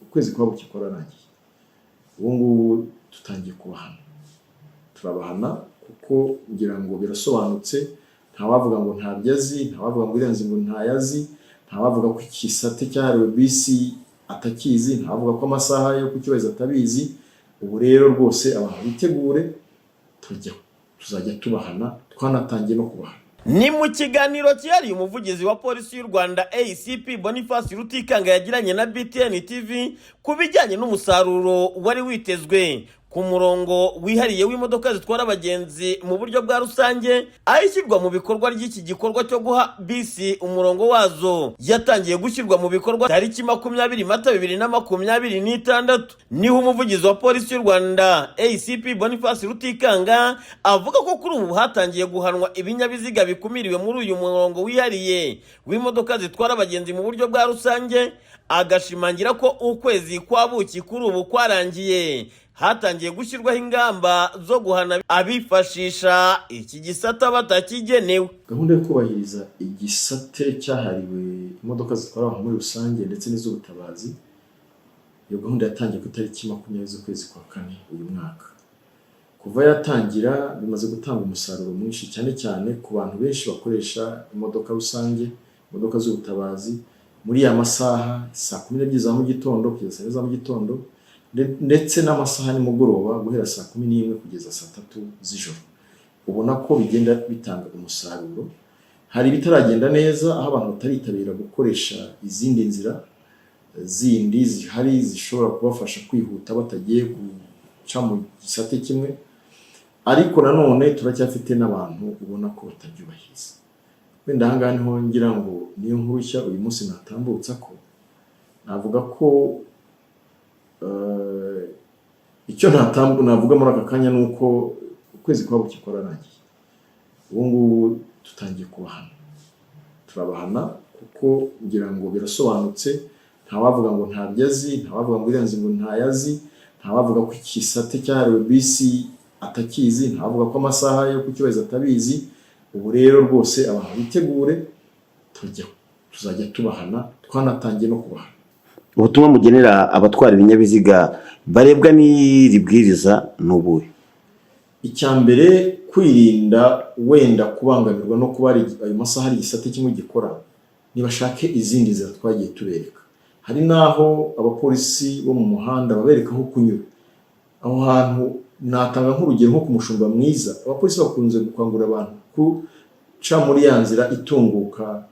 ukwezi kwa buki korangiye ubu ngubu tutangiye kubahana turabahana kuko ngira ngo birasobanutse nta wavuga ngo ntabyazi nta wavuga ngo irenze ngo ntayazi nta wavuga ko ikisate cyahariwe bisi atakizi nta wavuga ko amasaha yo kucyubahiriza atabizi ubu rero rwose abantu bitegure tuzajya tubahana twanatangiye no kubahana. Ni mu kiganiro cyari umuvugizi wa polisi y'u Rwanda ACP Boniface Rutikanga yagiranye na BTN TV kubijyanye n'umusaruro wari witezwe ku murongo wihariye w'imodoka zitwara abagenzi mu buryo bwa rusange ayishyirwa mu bikorwa ry'iki gikorwa cyo guha bisi umurongo wazo yatangiye gushyirwa mu bikorwa tariki 20 Mata 2026 niho umuvugizi wa polisi y'u Rwanda ACP Boniface Rutikanga avuga ko kuri ubu hatangiye guhanwa ibinyabiziga bikumiriwe muri uyu murongo wihariye w'imodoka zitwara abagenzi mu buryo bwa rusange agashimangira ko ukwezi kwa buki kuri ubu kwarangiye hatangiye gushyirwaho ingamba zo guhana abifashisha iki gisata batakigenewe. Gahunda yo kubahiriza igisate cyahariwe imodoka zitwara abantu muri rusange ndetse n'iz'ubutabazi iyo gahunda yatangiye ku tariki 20 z'ukwezi kwa kane uyu mwaka. Kuva yatangira bimaze gutanga umusaruro mwinshi cyane cyane ku bantu benshi bakoresha imodoka rusange, imodoka z'ubutabazi muri ya masaha saa 12 za mu gitondo kugeza saa 4 za mu gitondo ndetse n'amasaha nimugoroba guhera saa 11 kugeza saa 3 z'ijoro. Ubona ko bigenda bitanga umusaruro. Hari bitaragenda neza aho abantu bataritabira gukoresha izindi nzira zindi zihari zishobora kubafasha kwihuta batagiye guca mu gisate kimwe, ariko nanone turacyafite n'abantu ubona ko batabyubahiriza. Wenda ahangaha niho ngira ngo niyo nkuru nshya uyu munsi natambutsa ko navuga ko icyo navuga muri aka kanya nuko ukwezi kwa buki korangiye ubu ngubu tutangiye kubahana turabahana kuko ngira ngo birasobanutse nta wavuga ngo ntabyazi nta wavuga ngo irenze ngo ntayazi nta wavuga ko ikisate cyahariwe bisi atakizi nta wavuga ko amasaha yo kucyubahiriza atabizi ubu rero rwose abantu bitegure tuzajya tubahana twanatangiye no kubahana. Ubutumwa mugenera abatwara ibinyabiziga barebwa n'iribwiriza n'ubuhe? Icyambere kwirinda wenda kubangamirwa no kuba ayo masaha ari gisate kimwe gikora nibashake izindi nzira twagiye tubereka. Hari naho abapolisi bo mu muhanda babereka aho kunyura. Aho hantu natanga nk'urugero nko ku Mushumba Mwiza abapolisi bakunze gukangurira abantu kuca muri ya nzira itunguka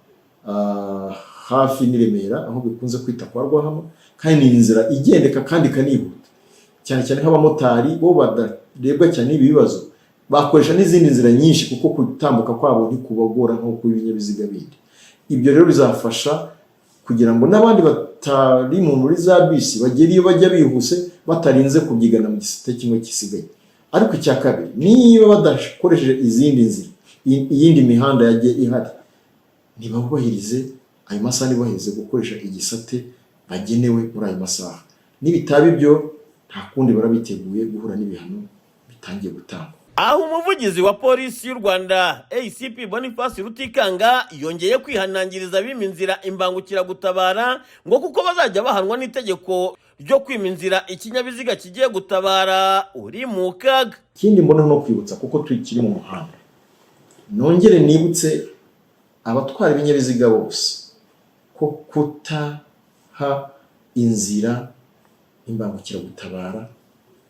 hafi n'Iremera aho bikunze kwita kwa Rwahama, kandi ni inzira igendeka kandi kanihuta cyane cyane nk'abamotari bo badarebwa cyane ibibazo bakoresha n'izindi nzira nyinshi kuko kutambuka kwabo ntikubagora nko ku binyabiziga bindi. Ibyo rero bizafasha kugira ngo n'abandi batari mu muri za bisi bagere iyo bajya bihuse batarinze kubyigana mu gisate kimwe kisigaye. Ariko icya kabiri niba badakoresheje izindi nzira iyindi mihanda yagiye ihari ntibahubahirize ayo masaha, ntibahirize gukoresha igisate bagenewe muri ayo masaha. Nibitaba ibyo nta kundi barabiteguye guhura n'ibihano bitangiye gutangwa. Aho umuvugizi wa polisi y'u Rwanda ACP Boniface Rutikanga yongeye kwihanangiriza bima inzira imbangukira gutabara ngo kuko bazajya bahanwa n'itegeko ryo kwima inzira ikinyabiziga kigiye gutabara uri mu kaga. Kindi mbona no kwibutsa kuko tukiri mu muhanda, nongere nibutse abatwara ibinyabiziga bose ko kutaha inzira imbangukira gutabara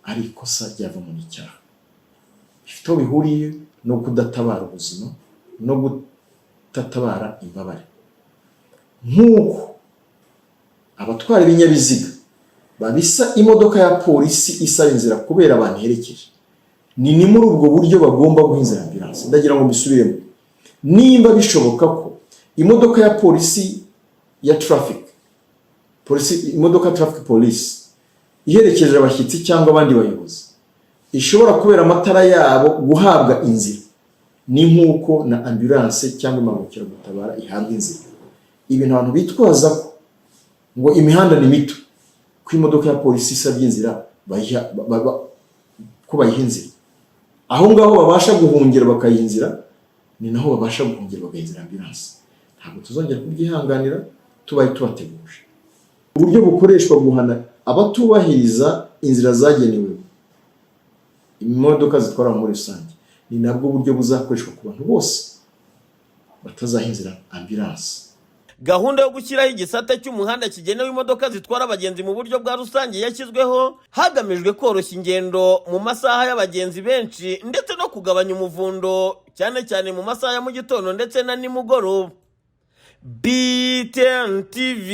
ari ikosa ryava mu cyaha. Bifite aho bihuriye no kudatabara ubuzima no gudatabara imbabare. Nk'uko abatwara ibinyabiziga babisa imodoka ya polisi isaba inzira kubera abantu herekeje, ni muri ubwo buryo bagomba guhinzira ambulance. Ndagira ngo mbisubiremo, nimba bishoboka ko imodoka ya polisi ya imodoka traffic police iherekeje abashyitsi cyangwa abandi bayobozi ishobora kubera amatara yabo guhabwa inzira, ni nk'uko na ambulance cyangwa imbangukira gutabara ihabwa inzira. Ibintu abantu bitwaza ko ngo imihanda ni mito, ko imodoka ya polisi isabye inzira ko bayiha inzira, aho ngaho babasha guhungira bakayinzira ni naho babasha guhungira bagahindura ambulance. Ntabwo tuzongera kubyihanganira tubaye tubateguje. Uburyo bukoreshwa guhana abatubahiriza inzira zagenewe imodoka zitwara muri rusange, ni nabwo buryo buzakoreshwa ku bantu bose batazahinzira ambulance. Gahunda yo gushyiraho igisate cy'umuhanda kigenewe imodoka zitwara abagenzi mu buryo bwa rusange yashyizweho hagamijwe koroshya ingendo mu masaha y'abagenzi benshi ndetse no kugabanya umuvundo cyane cyane mu masaha ya mu gitondo ndetse na nimugoroba. BTN TV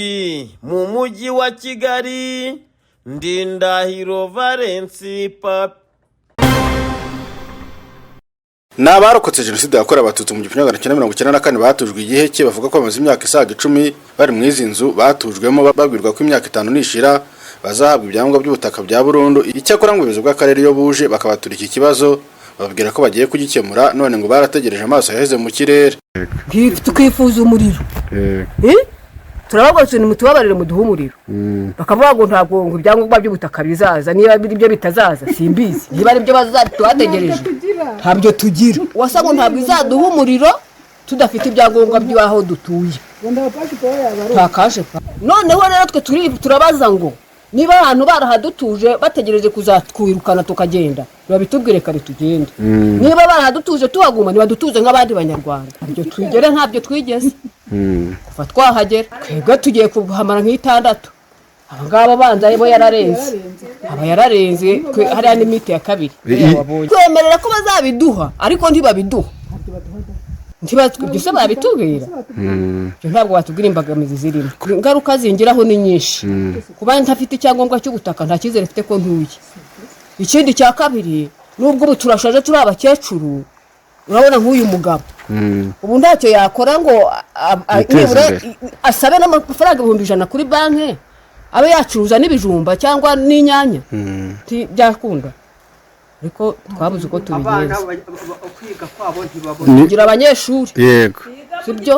mu mujyi wa Kigali, Ndindahiro Valence Papi. N'abarokotse jenoside yakorewe abatutsi mu 1994 batujwe igihe cye, bavuga ko bamaze imyaka isaga 10 bari mu izi nzu batujwemo, babwirwa ko imyaka 5 nishira bazahabwa ibyangombwa by'ubutaka bya burundu. Icyakora ngo ubuyobozi bw'akarere iyo buje bakabatura iki kibazo, babwira ko bagiye kugikemura, none ngo barategereje amaso yaheze mu kirere. Tukifuza umuriro turabagose ni mutubabarire mu duhumuriro, bakavuga ngo ntabwo ngo ibyangombwa by'ubutaka bizaza, niba byo bitazaza simbizi, niba ari byo bazatuhategereje ntabyo tugira. Wasanga ntabwo izaduha umuriro tudafite ibyangombwa by'aho dutuye, ntakaje. Noneho rero twe turabaza ngo niba abantu barahadutuje bategereje kuzatwirukana tukagenda, babitubwire kare tugende. Niba barahadutuje tuhaguma, niba dutuze nk'abandi banyarwanda, ibyo twigere ntabyo twigeze kuva twahagera. Twebwe tugiye kuhamara nk'itandatu, abangaba banza bo yararenze, aba yararenze hariya n'imiti ya kabiri. Twemerera ko bazabiduha ariko ntibabiduha, ntibase babitubwira. Ntabwo batubwira imbogamizi zirimo, ingaruka zingiraho ni nyinshi. Kuba ntafite icyangombwa cy'ubutaka nta cyizere mfite ko ntuye. Ikindi cya kabiri, nubwo ubu turashaje turi abakecuru, urabona nk'uyu mugabo ubu ntacyo yakora ngo asabe n'amafaranga 100 kuri banki abe yacuruza n'ibijumba cyangwa n'inyanya, byakunda. Ariko twabuze uko tubigenza. Kugira abanyeshuri Yego sibyo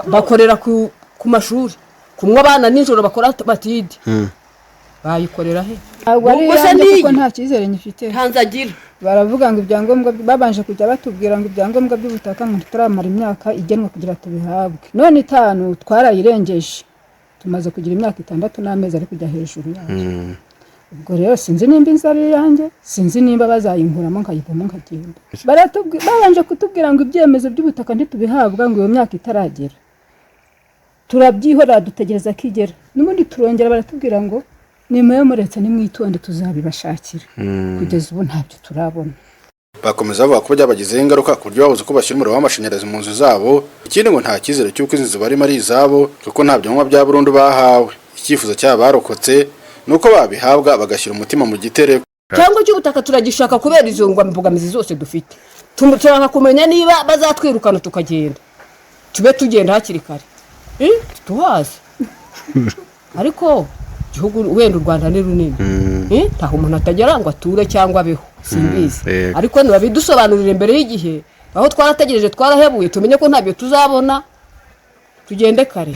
bakorera ku mashuri, kumwe abana nijoro bakora batidi bayikorera he? Kuko nta cyizere nyifite. Hanzagira baravuga ngo ibyangombwa babanje kujya batubwira ngo ibyangombwa by'ubutaka ngo tutaramara imyaka igenwe kugira tubihabwe. None 5 twarayirengeje, tumaze kugira imyaka 6 n'amezi ari kujya hejuru yaje. Ubwo rero sinzi nimba inzara yanjye, sinzi nimba bazayinkuramo nkayivamo nkagenda. Babanje kutubwira ngo ibyemezo by'ubutaka ntitubihabwa ngo iyo myaka itaragera. Turabyihora dutegereza kigera, n'ubundi turongera baratubwira ngo nimwe muretse nimwitonde tuzabibashakira. Kugeza ubu ntabyo turabona. Bakomeza bavuga ko byabagizeho ingaruka ku buryo babuze ko bashyira umuriro w'amashanyarazi mu nzu zabo. Ikindi ngo nta cyizere cy'uko izi nzu barimo ari izabo kuko nta byangombwa bya burundu bahawe. Icyifuzo cy'abarokotse nuko babihabwa bagashyira umutima mu gitereko. Cyangwa cy'ubutaka turagishaka kubera izo mbogamizi zose dufite. Turashaka kumenya niba bazatwirukana tukagenda, tube tugenda hakiri kare. Tuhaze ariko gihugu wenda u Rwanda ni runini, ntaho umuntu atagera ngo ature cyangwa abeho simbizi. Ariko niba bidusobanurira imbere y'igihe, aho twarategereje twarahebuye, tumenye ko ntabyo tuzabona, tugende kare.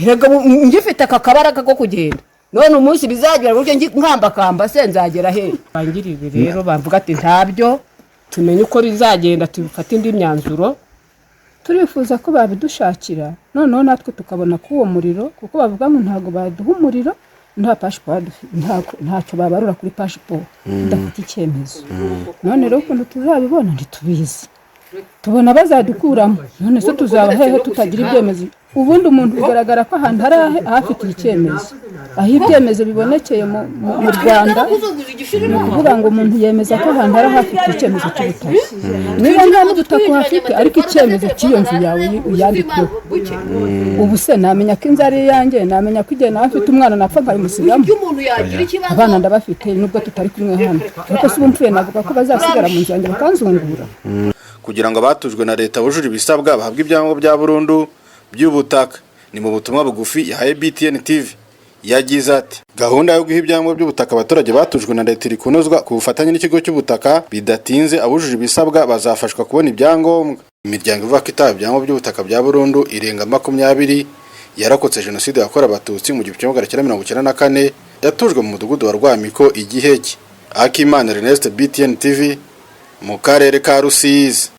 Ngifite akabaraga ko kugenda, none umunsi bizagira buryo nkambakamba se nzagera he? Bangirire rero bavuga ati ntabyo, tumenye uko rizagenda tubifata indi myanzuro. Turifuza ko babidushakira noneho natwe tukabona ko uwo muriro, kuko bavuga ngo ntago baduha umuriro nta passport, ntacyo babarura kuri passport ndafite icyemezo. None rero ukuntu tuzabibona ntitubizi, tubona bazadukuramo, none se tuzaba hehe tutagira ibyemezo? Ubundi umuntu bigaragara ko ahantu hari ahafite icyemezo, aho ibyemezo bibonekeye mu Rwanda, ni ukuvuga ngo umuntu yemeza ko ahantu hari ahafite icyemezo cy'ubutaka. Niba nta n'ubutaka uhafite ariko icyemezo cy'iyo nzu yawe uyandikweho, ubu se namenya ko inzu ari iyanjye, namenya ko igihe nawe afite umwana napfa nkabimusigamo? Abana ndabafite nubwo tutari kumwe hano, ariko se ubu mpfuye navuga ko bazasigara mu nzu yanjye bakanzungura. Kugira ngo abatujwe na leta bujuje ibisabwa bahabwe ibyangombwa bya burundu by'ubutaka, ni mu butumwa bugufi yahaye BTN TV. Yagize ati gahunda yo guha ibyangombwa by'ubutaka abaturage batujwe na leta iri kunozwa ku bufatanye n'ikigo cy'ubutaka, bidatinze abujuje ibisabwa bazafashwa kubona ibyangombwa. Imiryango ivuga ko itaba ibyangombwa by'ubutaka bya burundu irenga 20 yarakotse jenoside yakorewe abatutsi mu 1994, yatujwe mu mudugudu wa Rwamiko Igiheke. Akimana Ernest, BTN TV mu karere ka Rusizi.